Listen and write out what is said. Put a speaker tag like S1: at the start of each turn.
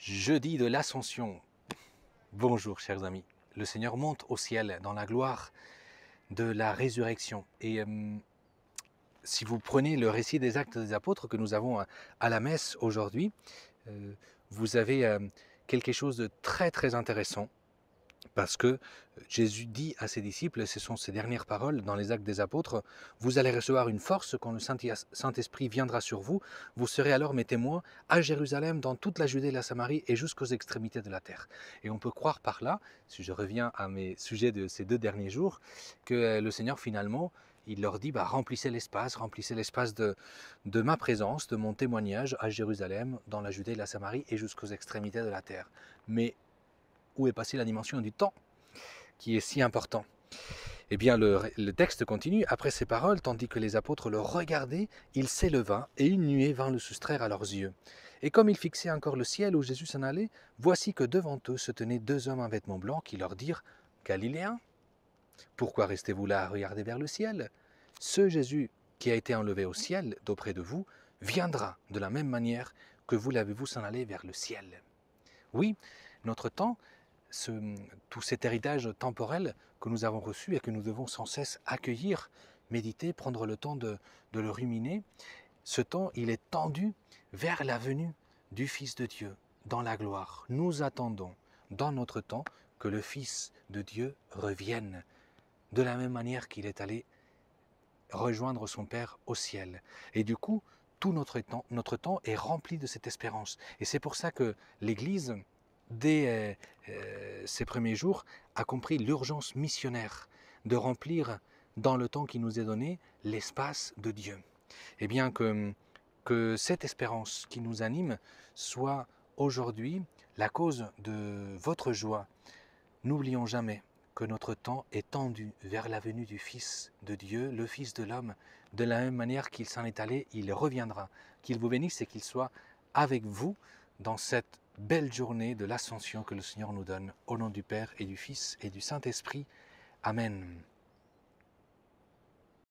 S1: Jeudi de l'Ascension. Bonjour chers amis. Le Seigneur monte au ciel dans la gloire de la résurrection. Et si vous prenez le récit des Actes des Apôtres que nous avons à la messe aujourd'hui, vous avez quelque chose de très intéressant. Parce que Jésus dit à ses disciples, ce sont ses dernières paroles dans les Actes des Apôtres, « Vous allez recevoir une force quand le Saint-Esprit viendra sur vous. Vous serez alors mes témoins à Jérusalem, dans toute la Judée, la Samarie et jusqu'aux extrémités de la terre. » Et on peut croire par là, si je reviens à mes sujets de ces 2 derniers jours, que le Seigneur finalement, il leur dit, remplissez l'espace de ma présence, de mon témoignage à Jérusalem, dans la Judée, la Samarie et jusqu'aux extrémités de la terre. Mais où est passée la dimension du temps, qui est si important? Eh bien, le texte continue. Après ces paroles, tandis que les apôtres le regardaient, il s'éleva, et une nuée vint le soustraire à leurs yeux. Et comme ils fixaient encore le ciel où Jésus s'en allait, voici que devant eux se tenaient 2 hommes en vêtements blancs qui leur dirent, « Galiléens, pourquoi restez-vous là à regarder vers le ciel? Ce Jésus qui a été enlevé au ciel d'auprès de vous, viendra de la même manière que vous l'avez vu s'en aller vers le ciel. » Oui, notre temps, tout cet héritage temporel que nous avons reçu et que nous devons sans cesse accueillir, méditer, prendre le temps de le ruminer, ce temps, il est tendu vers la venue du Fils de Dieu dans la gloire. Nous attendons dans notre temps que le Fils de Dieu revienne de la même manière qu'il est allé rejoindre son Père au ciel. Et du coup, tout notre temps est rempli de cette espérance. Et c'est pour ça que l'Église, dès ces premiers jours, a compris l'urgence missionnaire de remplir dans le temps qui nous est donné l'espace de Dieu. Et bien que cette espérance qui nous anime soit aujourd'hui la cause de votre joie. N'oublions jamais que notre temps est tendu vers la venue du Fils de Dieu, le Fils de l'homme. De la même manière qu'il s'en est allé, il reviendra. Qu'il vous bénisse et qu'il soit avec vous dans cette belle journée de l'Ascension que le Seigneur nous donne. Au nom du Père et du Fils et du Saint-Esprit. Amen.